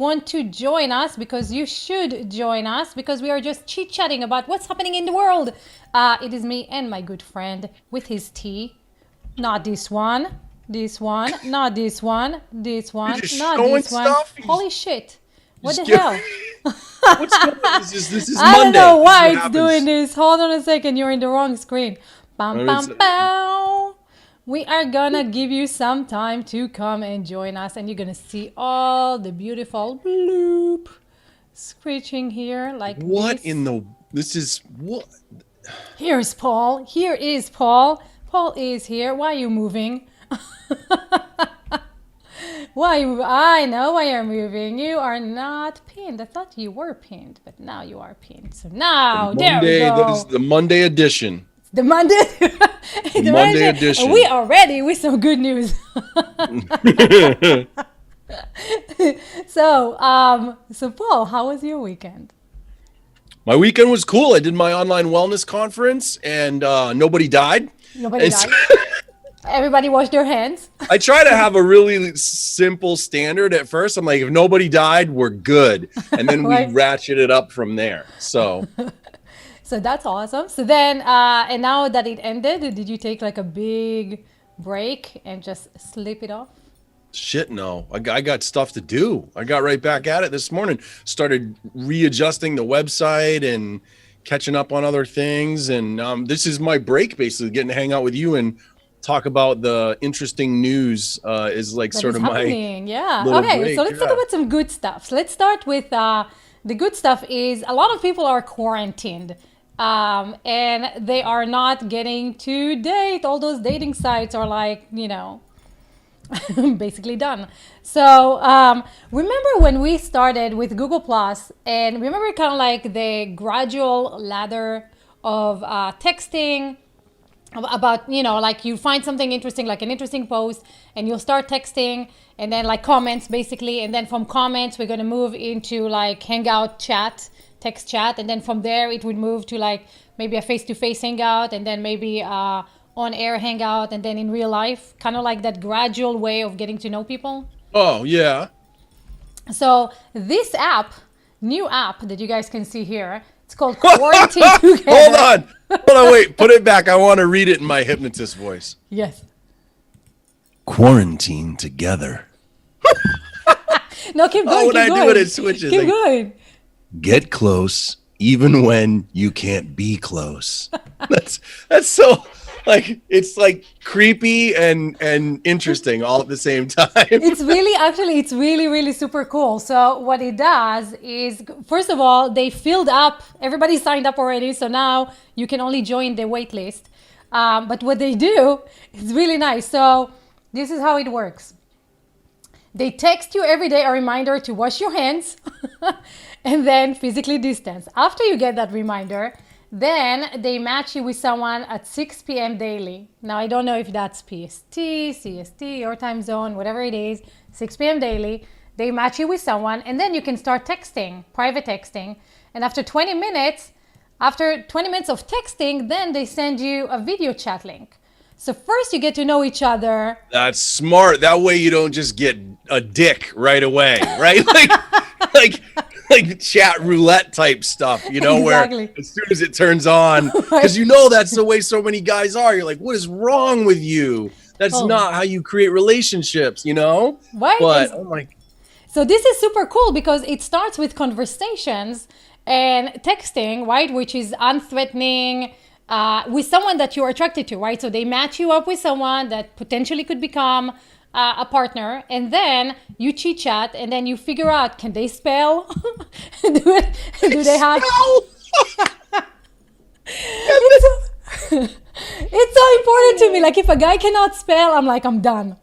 want to join us, because you should join us, because we are just chit-chatting about what's happening in the world. It is me and my good friend with his tea. Not this one. This one. Not this one. This one. You're just Not showing this one. stuff? Holy shit. What the Just give- hell? What's going on? This is I Monday. don't know This is why what it's happens. doing this. Hold on a second. You're in the wrong screen. Bam, It's- bam, bam. We are gonna give you some time to come and join us, and you're gonna see all the beautiful bloop screeching here like What this. in the? This is what? Here's Paul. Here is Paul. Paul is here. Why are you moving? Why are you moving? I know why you're moving. You are not pinned. I thought you were pinned, but now you are pinned. So now, there we Monday. That go. is the Monday edition. The Monday, the Monday edition. We are ready with some good news. So Paul, how was your weekend? My weekend was cool. I did my online wellness conference, and nobody died. Nobody And died. Everybody washed their hands. I try to have a really simple standard at first. I'm like, if nobody died, we're good, and then we Right. ratchet it up from there. So So that's awesome. So then, and now that it ended, did you take like a big break and just slip it off? shit, no, I got stuff to do. I got right back at it this morning. Started readjusting the website and catching up on other things. And this is my break, basically, getting to hang out with you and talk about the interesting news. Is like That sort is of my happening. Yeah. little Okay. break, So let's talk yeah. about some good stuff. So let's start with the good stuff. Is a lot of people are quarantined. And they are not getting to date. All those dating sites are like, basically done. So remember when we started with Google Plus, and remember kind of like the gradual ladder of texting about, like you find something interesting, like an interesting post, and you'll start texting, and then like comments basically, and then from comments we're going to move into like hangout chat, text chat, and then from there it would move to like maybe a face-to-face hangout, and then maybe on-air hangout, and then in real life, kind of like that gradual way of getting to know people. Oh yeah. So this new app that you guys can see here, it's called Quarantine Together. Hold on, wait, put it back. I want to read it in my hypnotist voice. Yes. Quarantine together. No, keep going. when keep I do going. it, it switches, Keep like- going. Get close even when you can't be close. That's so like it's like creepy and interesting all at the same time. It's really, really super cool. So what it does is, first of all, they filled up, everybody signed up already. So now you can only join the wait list. But what they do is really nice. So this is how it works. They text you every day a reminder to wash your hands and then physically distance. After you get that reminder, then they match you with someone at 6 p.m. daily. Now, I don't know if that's PST, CST, your time zone, whatever it is, 6 p.m. daily. They match you with someone, and then you can start texting, private texting. And after 20 minutes of texting, then they send you a video chat link. So first you get to know each other. That's smart. That way you don't just get a dick right away, right? like chat roulette type stuff, Exactly. where as soon as it turns on, because that's the way so many guys are. You're like, what is wrong with you? That's not how you create relationships, Right? But oh my. So this is super cool because it starts with conversations and texting, right? Which is unthreatening, with someone that you're attracted to, right? So they match you up with someone that potentially could become a partner, and then you chit chat, and then you figure out, can they spell? do they have? It's so important to me. Like if a guy cannot spell, I'm like, I'm done.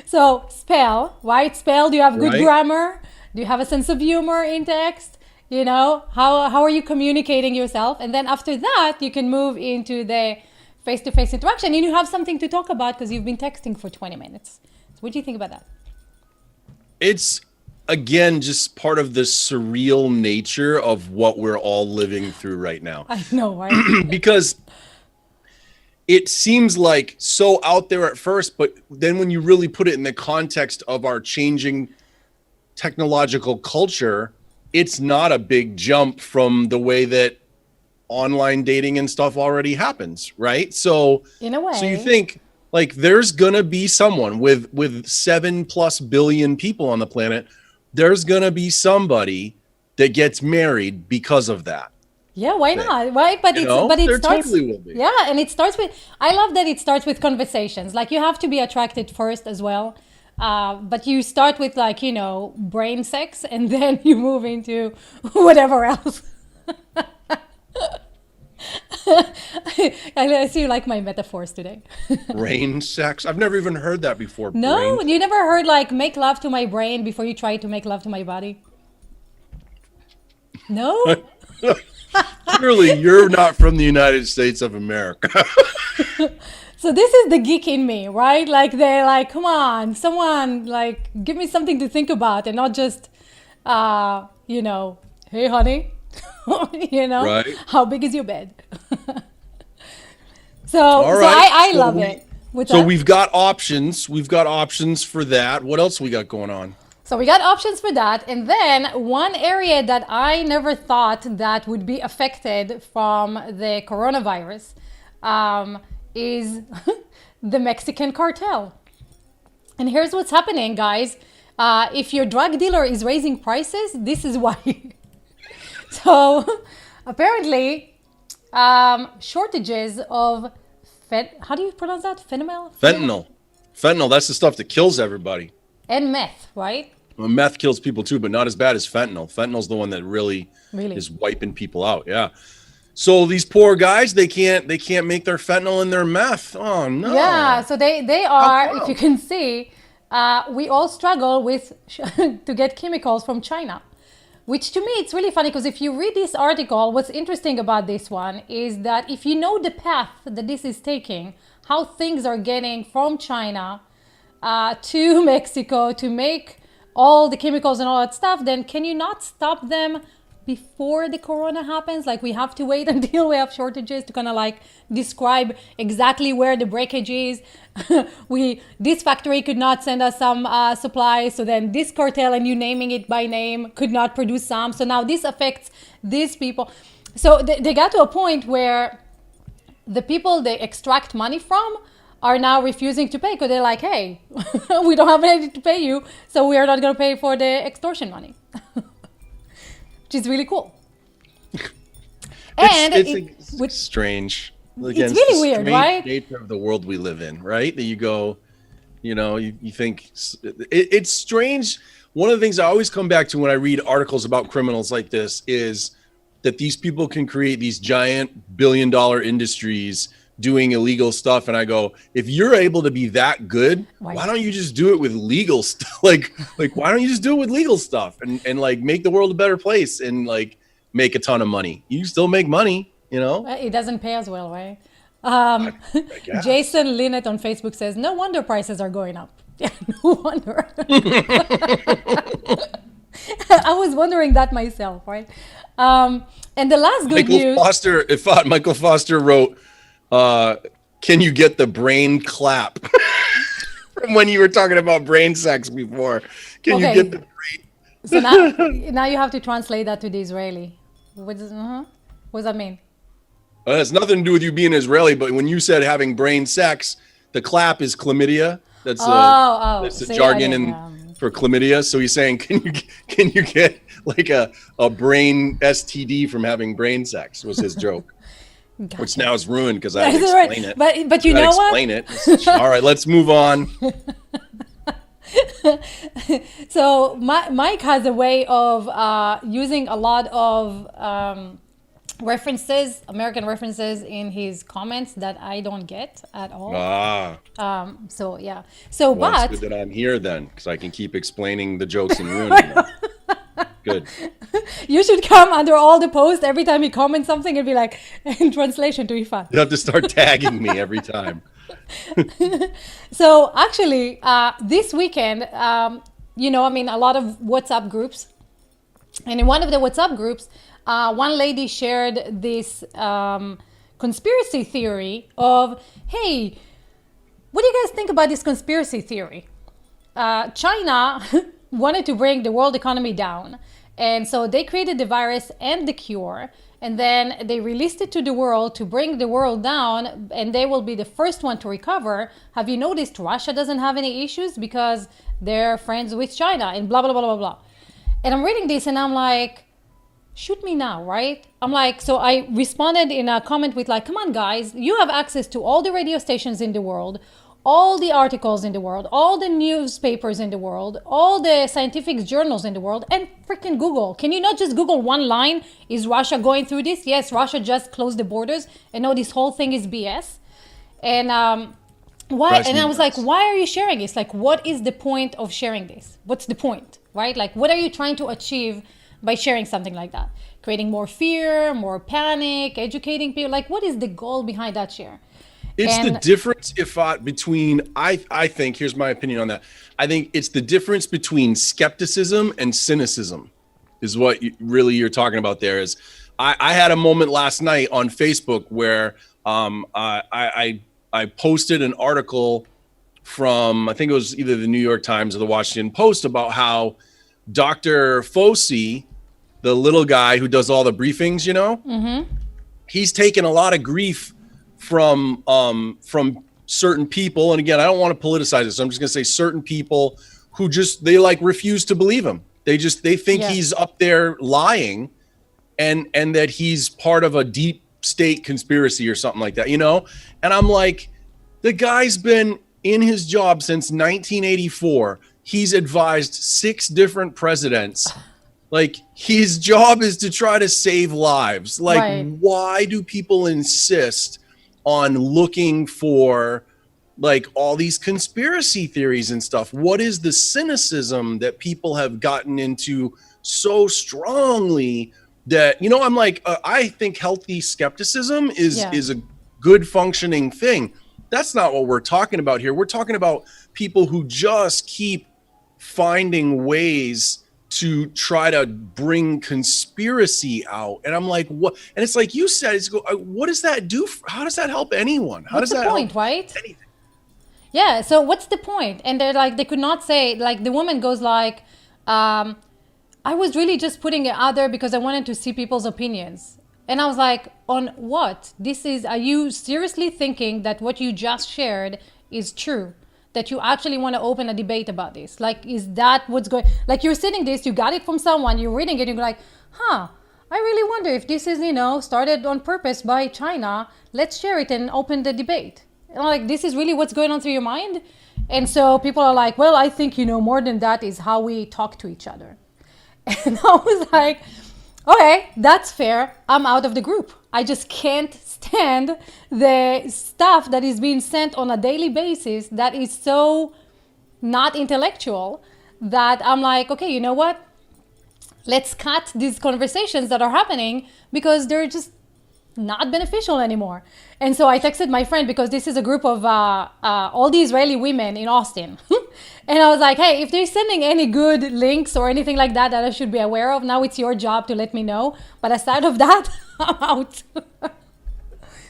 So spell, right? Spell. Do you have good Right. grammar? Do you have a sense of humor in text? How are you communicating yourself? And then after that, you can move into the face-to-face interaction, and you have something to talk about because you've been texting for 20 minutes. So what do you think about that? It's again just part of the surreal nature of what we're all living through right now. I know, right? Because it seems like so out there at first, but then when you really put it in the context of our changing technological culture, it's not a big jump from the way that online dating and stuff already happens, right? So In a way. so you think like there's gonna be someone with 7+ billion people on the planet, there's gonna be somebody that gets married because of that. Yeah, why not? Right? But it There starts. totally will be. Yeah, and it starts with. I love that it starts with conversations. Like you have to be attracted first as well, but you start with like brain sex, and then you move into whatever else. I see you like my metaphors today. Brain sex. I've never even heard that before. No, Brain. you never heard like make love to my brain before you try to make love to my body. No. Clearly, you're not from the United States of America. So this is the geek in me, right? Like they're like, come on, someone like give me something to think about and not just, hey honey, Right. how big is your bed? So, All so right. I So love we- it. What's So that? we've got options. We've got options for that. What else we got going on? So we got options for that. And then one area that I never thought that would be affected from the coronavirus is the Mexican cartel. And here's what's happening, guys. If your drug dealer is raising prices, this is why. So apparently, shortages of, how do you pronounce that? Fentanyl. That's the stuff that kills everybody. And meth, right? Well, meth kills people too, but not as bad as fentanyl. Fentanyl's the one that really Really? is wiping people out. Yeah. So these poor guys, they can't make their fentanyl in their meth. Oh no. Yeah, so they are, come? if you can see, we all struggle with to get chemicals from China, which to me it's really funny because if you read this article, what's interesting about this one is that if you know the path that this is taking, how things are getting from China to Mexico to make all the chemicals and all that stuff, then can you not stop them before the corona happens? Like we have to wait until we have shortages to kind of like describe exactly where the breakage is. This factory could not send us some supplies, so then this cartel, and you naming it by name, could not produce some. So now this affects these people. So they got to a point where the people they extract money from are now refusing to pay because they're like, hey, we don't have anything to pay you, so we are not going to pay for the extortion money. Which is really cool. And It's strange. Again, it's really the weird, strange right? nature of the world we live in, right? That you go, you think it's strange. One of the things I always come back to when I read articles about criminals like this is that these people can create these giant billion-dollar industries doing illegal stuff, and I go, if you're able to be that good, why don't you just do it with legal stuff? Like why don't you just do it with legal stuff and like make the world a better place and like make a ton of money? You still make money, It doesn't pay as well, right? I guess. Jason Linnet on Facebook says, no wonder prices are going up. Yeah, no wonder. I was wondering that myself, right? And the last good news. Michael Foster wrote, can you get the brain clap? From when you were talking about brain sex before. Can you get the brain? So now you have to translate that to the Israeli. What does that mean? It has nothing to do with you being Israeli, but when you said having brain sex, the clap is chlamydia. That's the So jargon for chlamydia. So he's saying, can you get like a brain STD from having brain sex? Was his joke. Gotcha. Which now is ruined because I had to explain it. But you know what? Explain it. All right, let's move on. So Mike has a way of using a lot of references, American references in his comments that I don't get at all. So yeah. So Well, but it's good that I'm here then, because I can keep explaining the jokes and ruining them. Good. you should come under all the posts every time you comment something and be like, in translation to Ifan. You have to start tagging me every time. So actually, this weekend, a lot of WhatsApp groups, and in one of the WhatsApp groups, one lady shared this conspiracy theory of, hey, what do you guys think about this conspiracy theory? China wanted to bring the world economy down. And so they created the virus and the cure, and then they released it to the world to bring the world down, and they will be the first one to recover. Have you noticed Russia doesn't have any issues because they're friends with China and blah, blah, blah, blah, blah. And I'm reading this and I'm like, shoot me now, right? I'm like, so I responded in a comment with like, come on guys, you have access to all the radio stations in the world, all the articles in the world, all the newspapers in the world, all the scientific journals in the world, and freaking Google. Can you not just Google one line? Is Russia going through this? Yes, Russia just closed the borders, and no, this whole thing is BS. And why? And I was like, why are you sharing this? Like, what is the point of sharing this? What's the point, right? Like, what are you trying to achieve by sharing something like that? Creating more fear, more panic, educating people. Like, what is the goal behind that share? It's the difference between, I think, here's my opinion on that. I think it's the difference between skepticism and cynicism is what you're talking about there. Is I had a moment last night on Facebook where I posted an article from, I think it was either the New York Times or the Washington Post, about how Dr. Fauci, the little guy who does all the briefings, you know, he's taken a lot of grief from certain people. And again, I don't want to politicize this. So I'm just going to say certain people who just, they like refuse to believe him. They think he's up there lying and that he's part of a deep state conspiracy or something like that, you know? And I'm like, the guy's been in his job since 1984. He's advised 6 different presidents. Like, his job is to try to save lives. Like, why do people insist on looking for like all these conspiracy theories and stuff? What is the cynicism that people have gotten into so strongly that, you know, I'm like, I think healthy skepticism is a good functioning thing. That's not what we're talking about here. We're talking about people who just keep finding ways to try to bring conspiracy out. And I'm like, what? And it's like you said, what does that do? How does that help anyone? How does that help? What's the point, right? Anything? Yeah, so what's the point? And they're like, they could not say, like, the woman goes like, I was really just putting it out there because I wanted to see people's opinions. And I was like, on what? Are you seriously thinking that what you just shared is true? That you actually want to open a debate about this? Like, is that what's going, like, you're sitting this, you got it from someone, you're reading it, you're like, I really wonder if this is, you know, started on purpose by China. Let's share it and open the debate. And I'm like, this is really what's going on through your mind? And so people are like, well, I think, you know, more than that is how we talk to each other. And I was like, okay, that's fair. I'm out of the group. I just can't stand the stuff that is being sent on a daily basis that is so not intellectual that I'm like, okay, you know what? Let's cut these conversations that are happening because they're just not beneficial anymore. And so I texted my friend, because this is a group of all the Israeli women in Austin. And I was like, hey, if they're sending any good links or anything like that that I should be aware of, now it's your job to let me know. But aside of that, I'm out.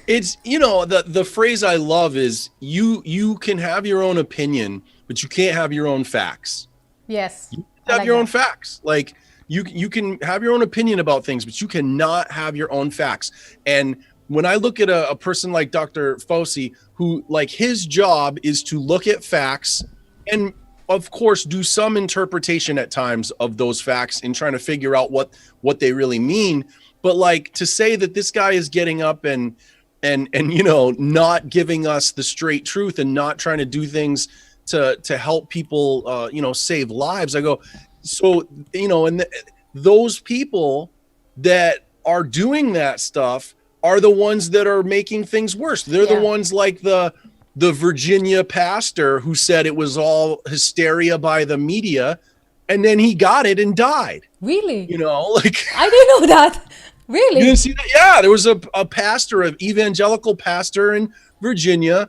It's, you know, the phrase I love is you can have your own opinion, but you can't have your own facts. Yes. You have your own facts. Like, you can have your own opinion about things, but you cannot have your own facts. And when I look at a person like Dr. Fauci, who, like, his job is to look at facts and, of course, do some interpretation at times of those facts in trying to figure out what they really mean. But, like, to say that this guy is getting up and you know, not giving us the straight truth and not trying to do things to help people, you know, save lives. I go, so, you know, and those people that are doing that stuff are the ones that are making things worse. They're the ones like the Virginia pastor who said it was all hysteria by the media, and then he got it and died. Really? You know, like, I didn't know that. Really? You didn't see that? Yeah, there was a pastor, an evangelical pastor in Virginia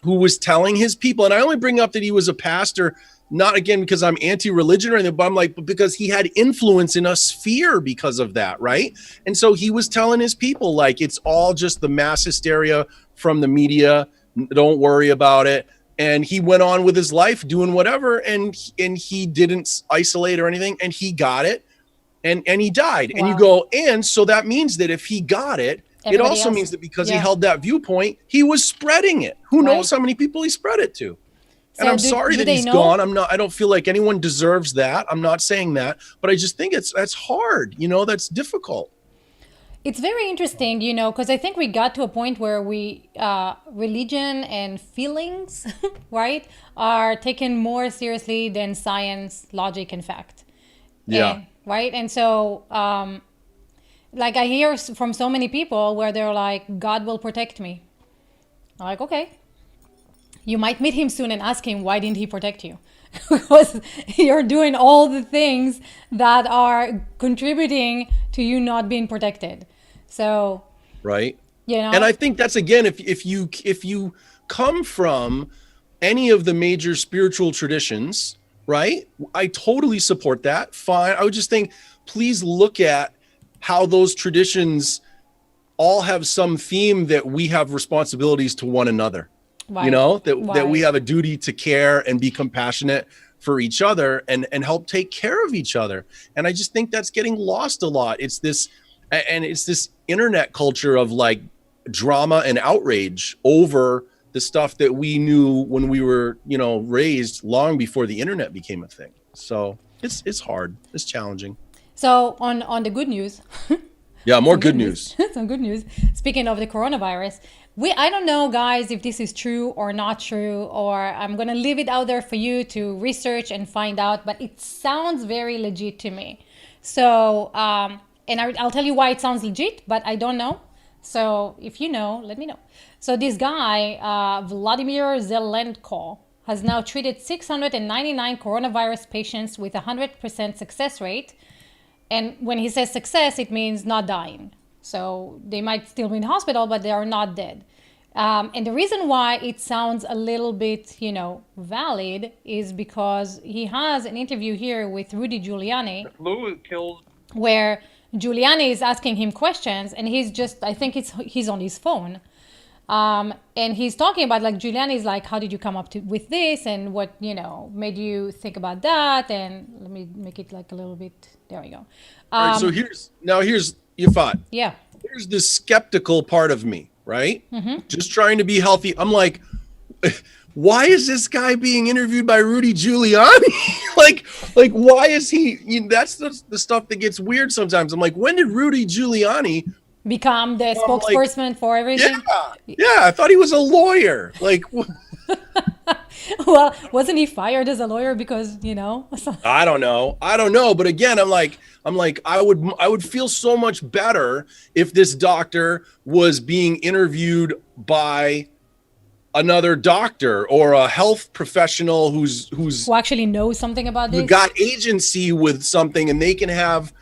who was telling his people, and I only bring up that he was a pastor, not again because I'm anti-religion or anything, but I'm like, because he had influence in us fear because of that, right? And so he was telling his people, like, it's all just the mass hysteria from the media. Don't worry about it. and he went on with his life doing whatever, and he didn't isolate or anything, and he got it, and he died. Wow. And you go, and so that means that if he got it, it Everybody also else. means that because Yeah. he held that viewpoint, he was spreading it. Who knows how many people he spread it to? And So I'm sorry do that they he's know? gone. I don't feel like anyone deserves that. I'm not saying that, but I just think that's hard. That's difficult. It's very interesting, because I think we got to a point where religion and feelings, right, are taken more seriously than science, logic, and fact. Yeah. Right. And so, like, I hear from so many people where they're like, God will protect me. I'm like, okay. You might meet him soon and ask him, why didn't he protect you? Because you're doing all the things that are contributing to you not being protected. So, Right. you know, And I think that's, again, if you come from any of the major spiritual traditions, right? I totally support that. Fine. I would just think, please look at how those traditions all have some theme that we have responsibilities to one another. right, That we have a duty to care and be compassionate for each other and help take care of each other. And I just think that's getting lost a lot. It's this internet culture of like drama and outrage over the stuff that we knew when we were, raised long before the internet became a thing. So it's hard. It's challenging. So on the good news, Yeah, more good news. some good news. Speaking of the coronavirus, I don't know, guys, if this is true or not true, or I'm gonna leave it out there for you to research and find out. But it sounds very legit to me. So, and I'll tell you why it sounds legit, but I don't know. So if you know, let me know. So this guy, Vladimir Zelenko, has now treated 699 coronavirus patients with 100% success rate. And when he says success, it means not dying. So they might still be in hospital, but they are not dead. And the reason why it sounds a little bit, valid is because he has an interview here with Rudy Giuliani. Flu killed. Where Giuliani is asking him questions, and I think he's on his phone. And he's talking about, like, Giuliani is like, how did you come up with this, and what, made you think about that? And let me make it like a little bit, there we go. All right, so here's Yafat. Yeah. Here's the skeptical part of me, right? Just trying to be healthy. I'm like, why is this guy being interviewed by Rudy Giuliani? like why is he? That's the stuff that gets weird sometimes. I'm like, when did Rudy Giuliani become the spokesperson for everything? Yeah, I thought he was a lawyer. Like, well, wasn't he fired as a lawyer because, I don't know. But again, I'm like, I would feel so much better if this doctor was being interviewed by another doctor or a health professional who actually knows something about this. Who got agency with something, and they can have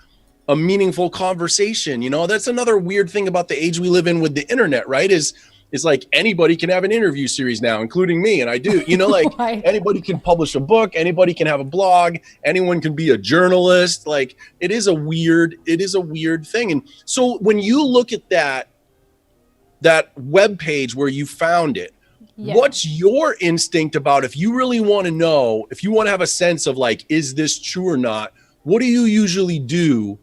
a meaningful conversation. That's another weird thing about the age we live in with the internet, right? Is like anybody can have an interview series now, including me. And I do, like Right. Anybody can publish a book, anybody can have a blog, anyone can be a journalist. Like it is a weird thing. And so when you look at that web page where you found it, Yeah. what's your instinct about, if you really want to know, if you want to have a sense of like, is this true or not? What do you usually do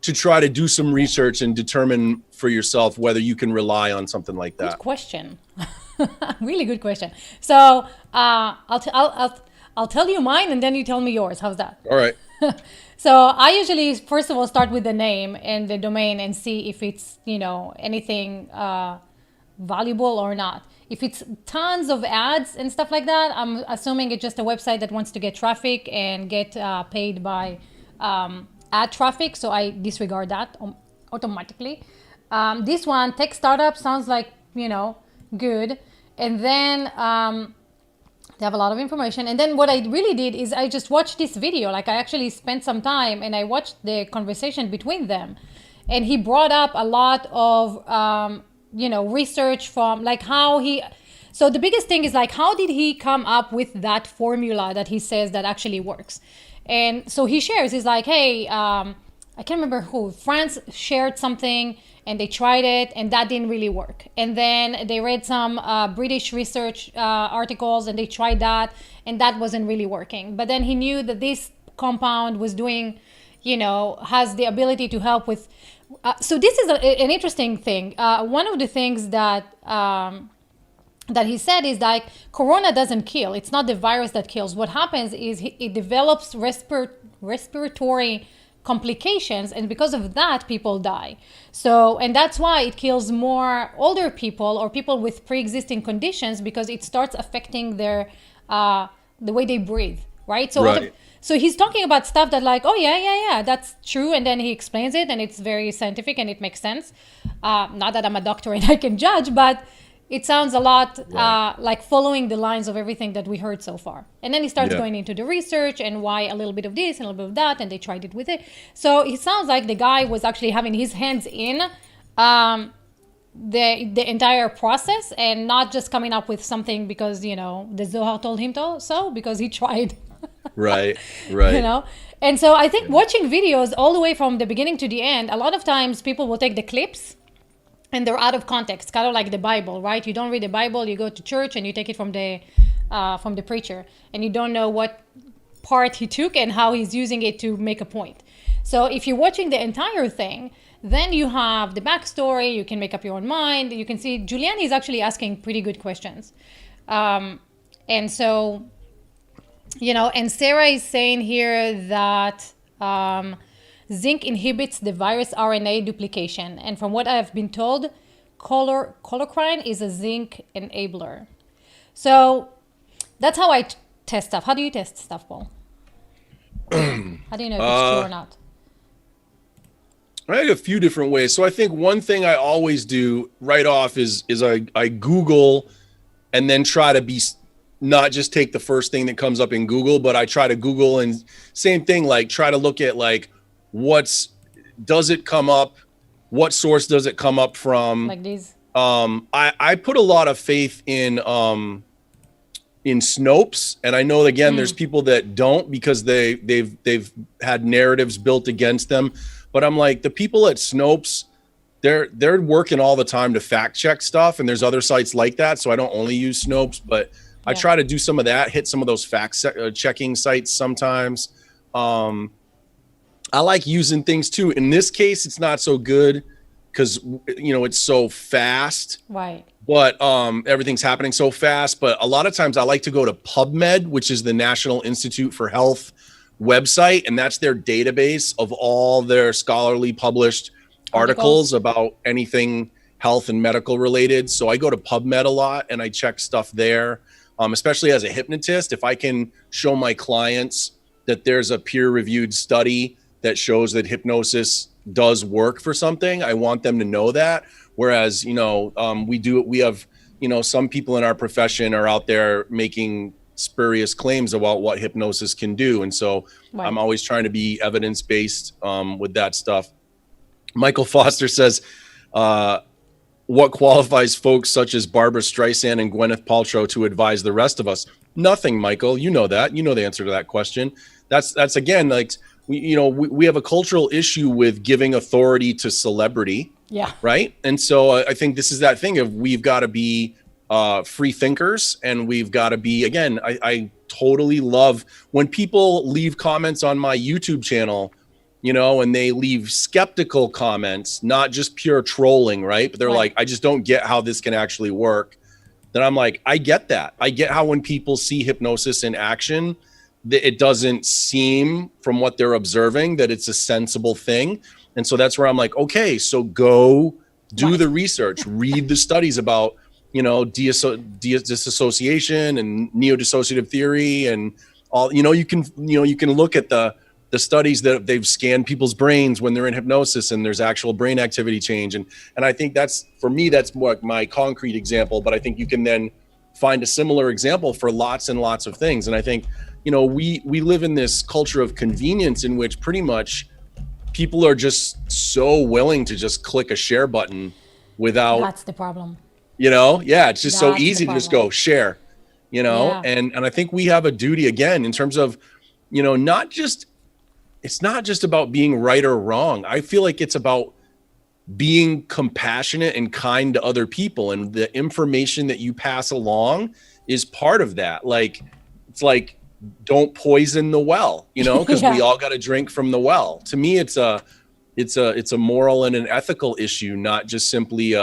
to try to do some research and determine for yourself whether you can rely on something like that? Good question. Really good question. So I'll tell you mine, and then you tell me yours. How's that? All right. So I usually, first of all, start with the name and the domain and see if it's, anything valuable or not. If it's tons of ads and stuff like that, I'm assuming it's just a website that wants to get traffic and get paid by ad traffic. So I disregard that automatically. This one, tech startup, sounds like, good. And then they have a lot of information. And then what I really did is I just watched this video. Like, I actually spent some time and I watched the conversation between them. And he brought up a lot of, research from like how so the biggest thing is like, how did he come up with that formula that he says that actually works? And so he shares, he's like, hey, I can't remember who. France shared something and they tried it and that didn't really work. And then they read some British research articles and they tried that and that wasn't really working. But then he knew that this compound was doing, has the ability to help with. So this is an interesting thing. One of the things that he said is like corona doesn't kill. It's not the virus that kills. What happens is it develops respiratory complications, and because of that people die. So, and that's why it kills more older people or people with pre-existing conditions, because it starts affecting their the way they breathe, right? So Right. so he's talking about stuff that like, oh yeah, that's true, and then he explains it and it's very scientific and it makes sense. Not that I'm a doctor and I can judge, but it sounds a lot like following the lines of everything that we heard so far. And then he starts Yeah. going into the research and why a little bit of this and a little bit of that, and they tried it with it. So it sounds like the guy was actually having his hands in the entire process and not just coming up with something because, the Zohar told him to, so because he tried. Right. Right. And so I think watching videos all the way from the beginning to the end, a lot of times people will take the clips and they're out of context, kind of like the Bible, right? You don't read the Bible, you go to church and you take it from the preacher, and you don't know what part he took and how he's using it to make a point. So if you're watching the entire thing, then you have the backstory, you can make up your own mind, you can see Giuliani is actually asking pretty good questions. And so, and Sarah is saying here that zinc inhibits the virus RNA duplication. And from what I've been told, chloroquine is a zinc enabler. So that's how I test stuff. How do you test stuff, Paul? How do you know if it's true or not? I have a few different ways. So I think one thing I always do right off is I Google and then try to be not just take the first thing that comes up in Google, but I try to Google and same thing, like try to look at like does it come up? What source does it come up from? Like these? I put a lot of faith in Snopes, and I know again there's people that don't because they've had narratives built against them. But I'm like, the people at Snopes, they're working all the time to fact check stuff, and there's other sites like that. So I don't only use Snopes, but I try to do some of that, hit some of those fact checking sites sometimes. I like using things too. In this case, it's not so good because it's so fast. Right. But everything's happening so fast. But a lot of times I like to go to PubMed, which is the National Institute for Health website, and that's their database of all their scholarly published articles about anything health and medical related. So I go to PubMed a lot and I check stuff there, especially as a hypnotist. If I can show my clients that there's a peer-reviewed study that shows that hypnosis does work for something, I want them to know that. Whereas, we have, some people in our profession are out there making spurious claims about what hypnosis can do. And so I'm always trying to be evidence-based with that stuff. Michael Foster says, what qualifies folks such as Barbara Streisand and Gwyneth Paltrow to advise the rest of us? Nothing, Michael. You know that. You know the answer to that question. That's again, like, we have a cultural issue with giving authority to celebrity. Yeah. Right. And so I think this is that thing of we've got to be free thinkers, and we've got to be, again, I totally love when people leave comments on my YouTube channel, and they leave skeptical comments, not just pure trolling, right? But they're like, I just don't get how this can actually work. Then I'm like, I get that. I get how when people see hypnosis in action, it doesn't seem from what they're observing that it's a sensible thing. And so that's where I'm like, okay, so go do the research, read the studies about, disassociation and neo-dissociative theory and all, you can look at the studies that they've scanned people's brains when they're in hypnosis and there's actual brain activity change. And I think that's, for me, that's more like my concrete example, but I think you can then find a similar example for lots and lots of things. And I think, we live in this culture of convenience in which pretty much people are just so willing to just click a share button without. That's the problem. It's just so That's easy to just go share, and I think we have a duty again in terms of, not just it's not just about being right or wrong. I feel like it's about being compassionate and kind to other people, and the information that you pass along is part of that. Like, it's like, don't poison the well, because we all got to drink from the well. To me, it's a moral and an ethical issue, not just simply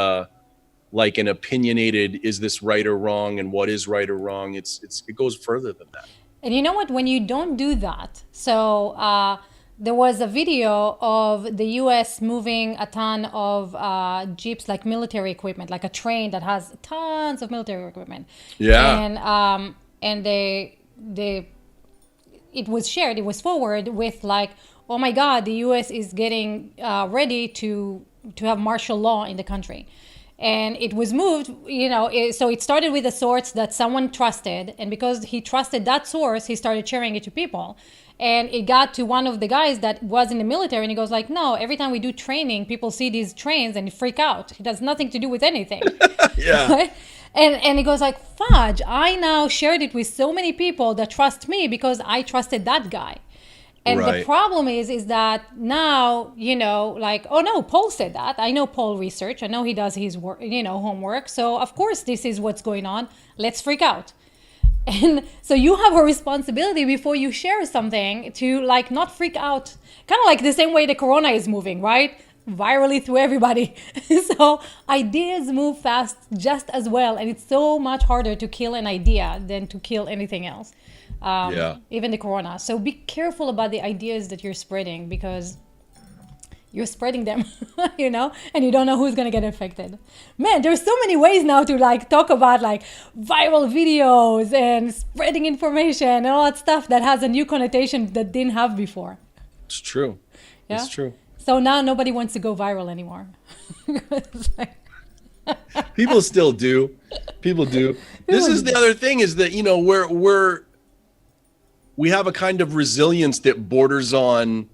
like an opinionated, is this right or wrong, and what is right or wrong. It goes further than that. And you know what? When you don't do that, so there was a video of the U.S. moving a ton of jeeps, like military equipment, like a train that has tons of military equipment. Yeah. And it was shared, it was forwarded with like, oh my God, the U.S. is getting ready to have martial law in the country. And it was moved, so it started with a source that someone trusted. And because he trusted that source, he started sharing it to people. And it got to one of the guys that was in the military, and he goes like, no, every time we do training, people see these trains and freak out. It has nothing to do with anything. Yeah. Right? And he goes like, fudge, I now shared it with so many people that trust me because I trusted that guy. And the problem is that now, like, oh no, Paul said that. I know Paul research. I know he does his work, homework. So of course this is what's going on. Let's freak out. And so you have a responsibility before you share something to like not freak out. Kind of like the same way the corona is moving, right? Virally through everybody. So ideas move fast just as well. And it's so much harder to kill an idea than to kill anything else. Even the corona. So be careful about the ideas that you're spreading, because you're spreading them, and you don't know who's going to get affected. Man, there's so many ways now to like talk about like viral videos and spreading information and all that stuff that has a new connotation that didn't have before. It's true. Yeah? It's true. So now nobody wants to go viral anymore. People still do. People do. This is the other thing, is that, we have a kind of resilience that borders on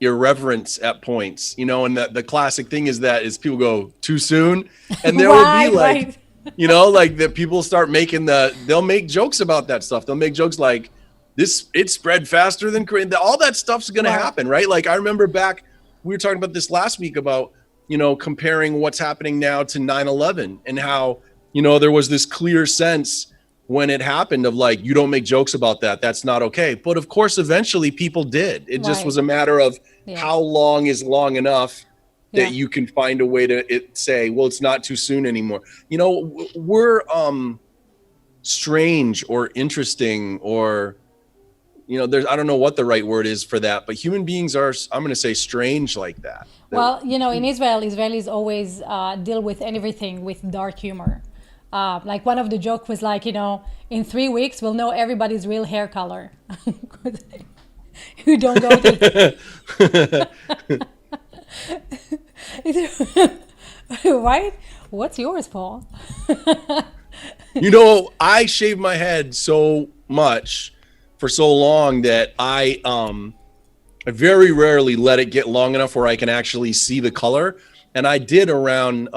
irreverence at points, and the classic thing is people go too soon, and there will be like, like that people start making they'll make jokes about that stuff. They'll make jokes like it spread faster than all that stuff's going to happen. Right. Like I remember we were talking about this last week about, comparing what's happening now to 9/11 and how, there was this clear sense when it happened of like, you don't make jokes about that. That's not okay. But of course, eventually people did. It just was a matter of how long is long enough that you can find a way to say, well, it's not too soon anymore. We're strange or interesting or, I don't know what the right word is for that, but human beings are, I'm going to say, strange like that. Well, in Israel, Israelis always deal with everything with dark humor. Like one of the jokes was like, in 3 weeks, we'll know everybody's real hair color. Who don't go to... Right? What's yours, Paul? I shaved my head so much for so long that I very rarely let it get long enough where I can actually see the color. And I did around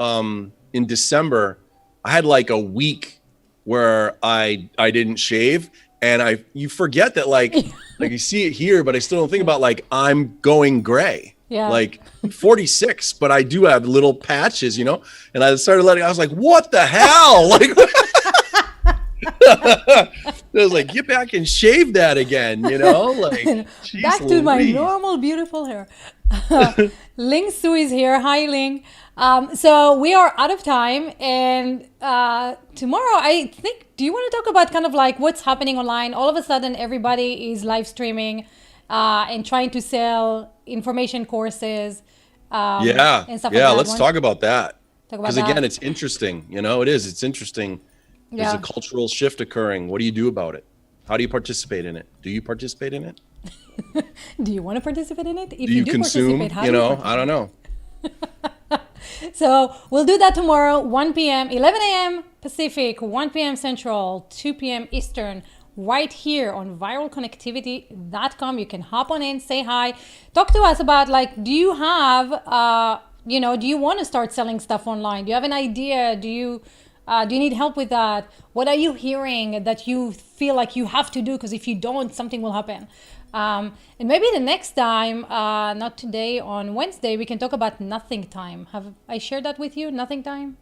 in December. I had like a week where I didn't shave, and you forget that like you see it here, but I still don't think about like I'm going gray. Yeah. Like 46, but I do have little patches, and I started I was like, what the hell? Like I was like, get back and shave that again, like back to my normal beautiful hair. Ling Su is here. Hi, Ling. So we are out of time, and tomorrow I think, do you want to talk about kind of like what's happening online? All of a sudden everybody is live streaming and trying to sell information courses and stuff like that. Let's talk about that, because again, it's interesting. It's interesting. There's a cultural shift occurring. What do you do about it? How do you participate in it? Do you participate in it? Do you want to participate in it? If do you consume? I don't know. So we'll do that tomorrow, 1 p.m., 11 a.m. Pacific, 1 p.m. Central, 2 p.m. Eastern, right here on viralconnectivity.com. You can hop on in, say hi, talk to us about like, do you have, do you want to start selling stuff online? Do you have an idea? Do you need help with that? What are you hearing that you feel like you have to do? Because if you don't, something will happen. And maybe the next time, not today, on Wednesday, we can talk about nothing time. Have I shared that with you? Nothing time?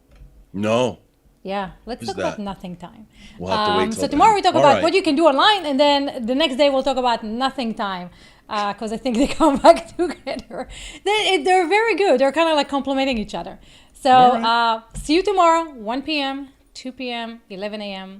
No. Yeah, let's Who's talk about that? nothing time. We'll have to wait till So tomorrow we talk then. about All right. what you can do online, and then the next day we'll talk about nothing time, because I think they come back together. They're very good. They're kind of like complementing each other. So All right. see you tomorrow, 1 p.m., 2 p.m., 11 a.m.